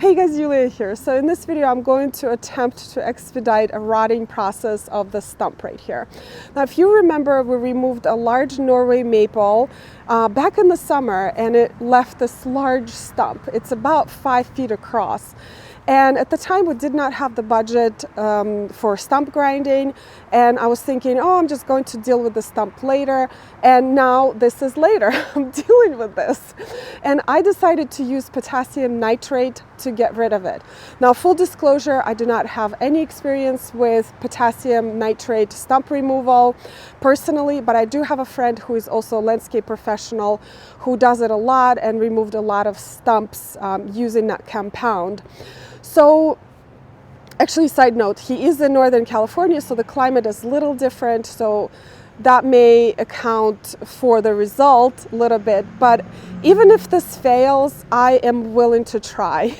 Hey guys, Yuliya here. So in this video I'm going to attempt to expedite a rotting process of the stump right here. Now if you remember, we removed a large Norway maple back in the summer and it left this large stump. It's about 5 feet across. And at the time we did not have the budget for stump grinding, and I was thinking, oh, I'm just going to deal with the stump later, and now this is later. I'm dealing with this. And I decided to use potassium nitrate to get rid of it. Now, full disclosure, I do not have any experience with potassium nitrate stump removal personally, but I do have a friend who is also a landscape professional who does it a lot and removed a lot of stumps using that compound. So actually, side note, he is in Northern California, so the climate is a little different, so that may account for the result a little bit. But even if this fails, I am willing to try.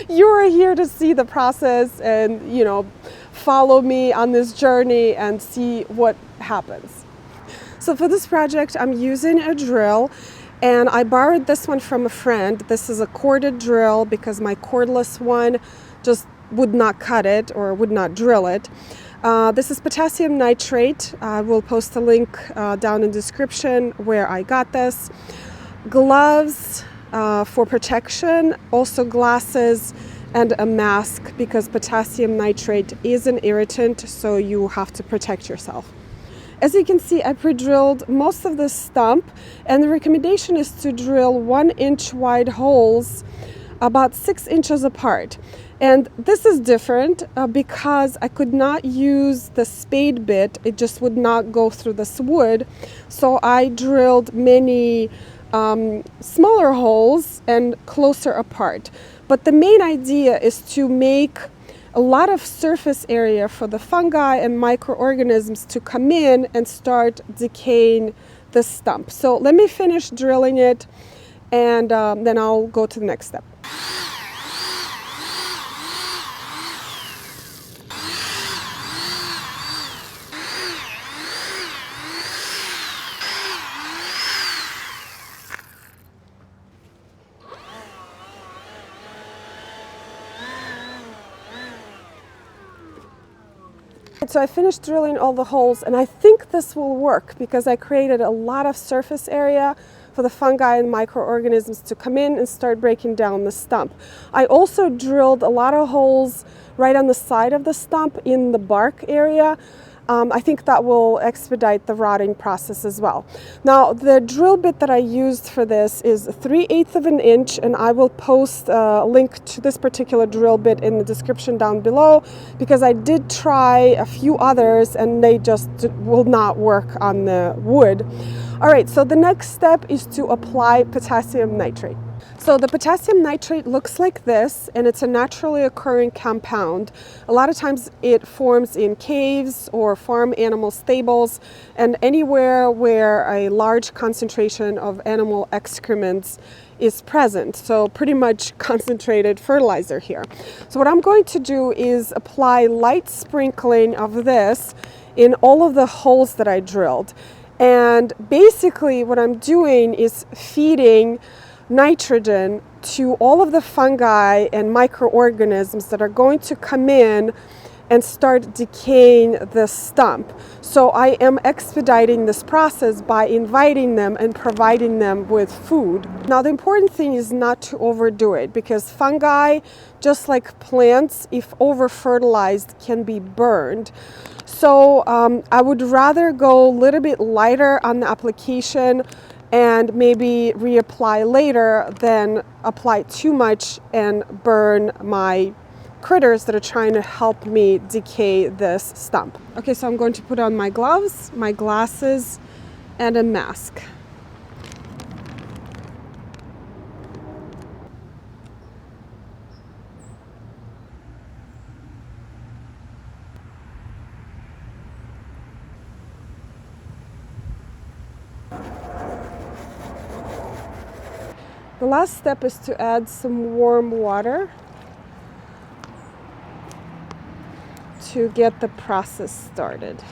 You are here to see the process and, you know, follow me on this journey and see what happens. So for this project, I'm using a drill. And I borrowed this one from a friend. This is a corded drill because my cordless one just would not cut it or would not drill it. This is potassium nitrate. I will post a link down in the description where I got this. Gloves for protection, also glasses, and a mask because potassium nitrate is an irritant, so you have to protect yourself. As you can see, I pre-drilled most of the stump, and the recommendation is to drill 1-inch wide holes about 6 inches apart. And this is different because I could not use the spade bit. It just would not go through this wood. So I drilled many smaller holes and closer apart. But the main idea is to make a lot of surface area for the fungi and microorganisms to come in and start decaying the stump. So let me finish drilling it, and then I'll go to the next step. So I finished drilling all the holes, and I think this will work because I created a lot of surface area for the fungi and microorganisms to come in and start breaking down the stump. I also drilled a lot of holes right on the side of the stump in the bark area. I think that will expedite the rotting process as well. Now, the drill bit that I used for this is 3/8 of an inch, and I will post a link to this particular drill bit in the description down below because I did try a few others and they just will not work on the wood. All right, so the next step is to apply potassium nitrate. So the potassium nitrate looks like this, and it's a naturally occurring compound. A lot of times it forms in caves or farm animal stables and anywhere where a large concentration of animal excrements is present. So pretty much concentrated fertilizer here. So what I'm going to do is apply light sprinkling of this in all of the holes that I drilled. And basically what I'm doing is feeding nitrogen to all of the fungi and microorganisms that are going to come in and start decaying the stump. So I am expediting this process by inviting them and providing them with food. Now the important thing is not to overdo it because fungi, just like plants, if over-fertilized, can be burned. So I would rather go a little bit lighter on the application and maybe reapply later than apply too much and burn my critters that are trying to help me decay this stump. Okay, so I'm going to put on my gloves, my glasses, and a mask. The last step is to add some warm water to get the process started.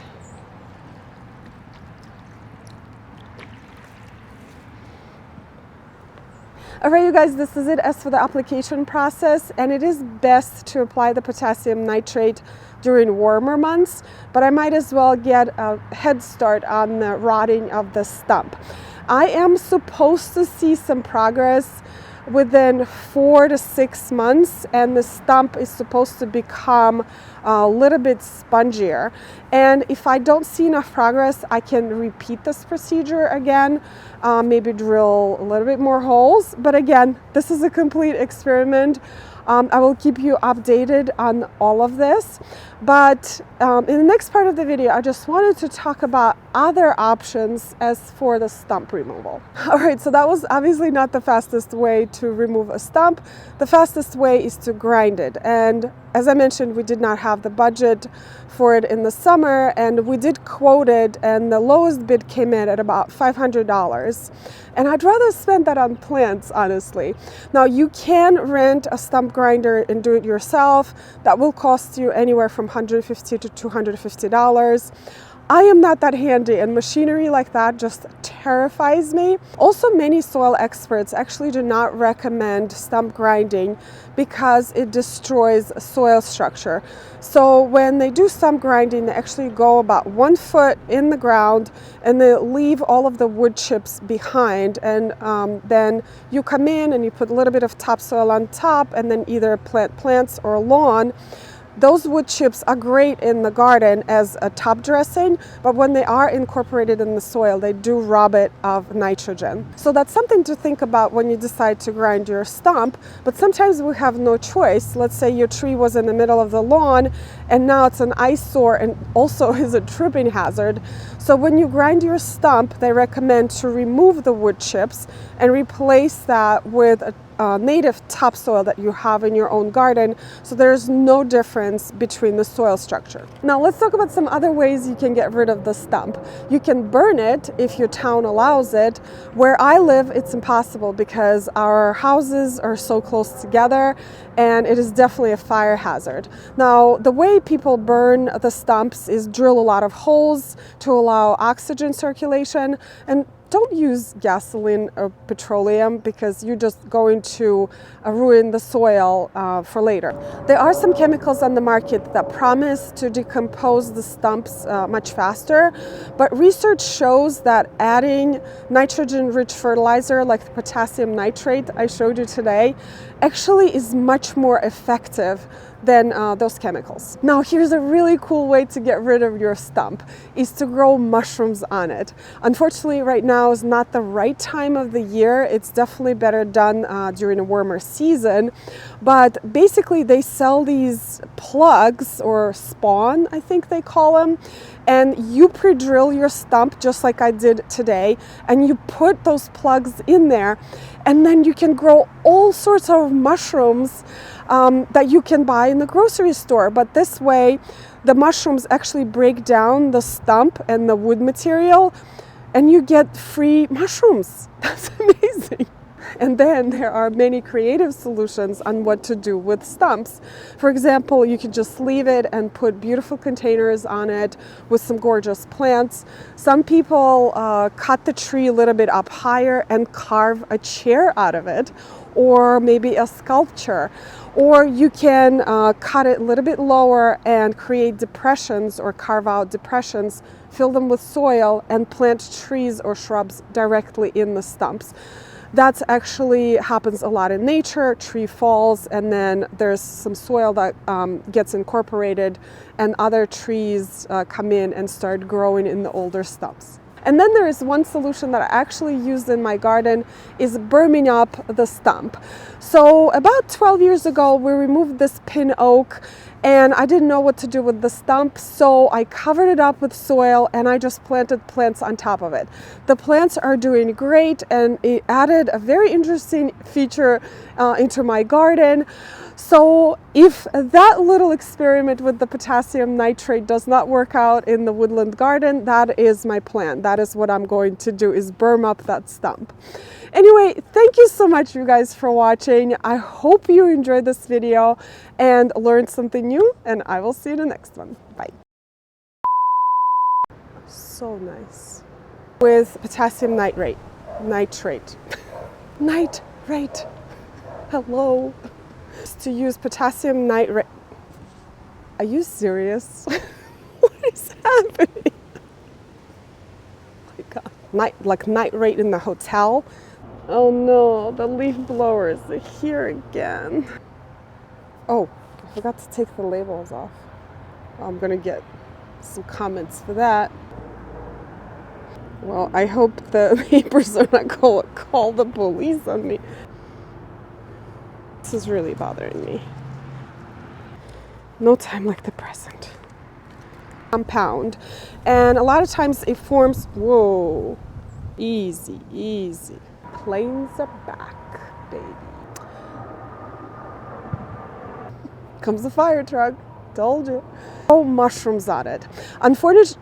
All right, you guys, this is it as for the application process, and it is best to apply the potassium nitrate during warmer months, but I might as well get a head start on the rotting of the stump. I am supposed to see some progress within 4 to 6 months, and the stump is supposed to become a little bit spongier. And if I don't see enough progress, I can repeat this procedure again, maybe drill a little bit more holes. But again, this is a complete experiment. I will keep you updated on all of this. But in the next part of the video, I just wanted to talk about other options as for the stump removal. All right, so that was obviously not the fastest way to remove a stump. The fastest way is to grind it. And as I mentioned, we did not have the budget for it in the summer, and we did quote it, and the lowest bid came in at about $500. And I'd rather spend that on plants, honestly. Now, you can rent a stump grinder and do it yourself. That will cost you anywhere from $150 to $250. I am not that handy, and machinery like that just terrifies me. Also, many soil experts actually do not recommend stump grinding because it destroys soil structure. So when they do stump grinding, they actually go about 1 foot in the ground and they leave all of the wood chips behind, and then you come in and you put a little bit of topsoil on top and then either plant plants or lawn. Those wood chips are great in the garden as a top dressing, but when they are incorporated in the soil, they do rob it of nitrogen. So that's something to think about when you decide to grind your stump, but sometimes we have no choice. Let's say your tree was in the middle of the lawn and now it's an eyesore and also is a tripping hazard. So when you grind your stump, they recommend to remove the wood chips and replace that with a native topsoil that you have in your own garden, so there's no difference between the soil structure. Now let's talk about some other ways you can get rid of the stump. You can burn it if your town allows it. Where I live, it's impossible because our houses are so close together and it is definitely a fire hazard. Now, the way people burn the stumps is drill a lot of holes to allow oxygen circulation, and don't use gasoline or petroleum because you're just going to ruin the soil for later. There are some chemicals on the market that promise to decompose the stumps much faster, but research shows that adding nitrogen-rich fertilizer like the potassium nitrate I showed you today actually is much more effective than those chemicals. Now, here's a really cool way to get rid of your stump, is to grow mushrooms on it. Unfortunately, right now is not the right time of the year. It's definitely better done during a warmer season. But basically, they sell these plugs, or spawn, I think they call them, and you pre-drill your stump just like I did today, and you put those plugs in there, and then you can grow all sorts of mushrooms that you can buy in the grocery store. But this way, the mushrooms actually break down the stump and the wood material, and you get free mushrooms. That's amazing. And then there are many creative solutions on what to do with stumps. For example, you could just leave it and put beautiful containers on it with some gorgeous plants. Some people cut the tree a little bit up higher and carve a chair out of it, or maybe a sculpture. Or you can cut it a little bit lower and create depressions, or carve out depressions, fill them with soil, and plant trees or shrubs directly in the stumps. That actually happens a lot in nature. Tree falls and then there's some soil that gets incorporated, and other trees come in and start growing in the older stumps. And then there is one solution that I actually used in my garden, is burning up the stump. So about 12 years ago, we removed this pin oak, and I didn't know what to do with the stump, so I covered it up with soil and I just planted plants on top of it. The plants are doing great, and it added a very interesting feature into my garden. So if that little experiment with the potassium nitrate does not work out in the woodland garden, that is my plan. That is what I'm going to do, is burn up that stump. Anyway, thank you so much, you guys, for watching. I hope you enjoyed this video and learned something new, and I will see you in the next one. Bye. So nice. With potassium nitrate. Right. Hello. To use potassium nitrate. Are you serious? What is happening? Oh my God. Like nitrate in the hotel. Oh no, the leaf blowers are here again. Oh, I forgot to take the labels off. I'm gonna get some comments for that. Well, I hope the neighbors are not going to call the police on me. This is really bothering me. No time like the present. Compound. And a lot of times it forms, whoa, easy, easy. Planes are back, baby. Comes the fire truck. Told you. Oh, mushrooms on it. Unfortunately,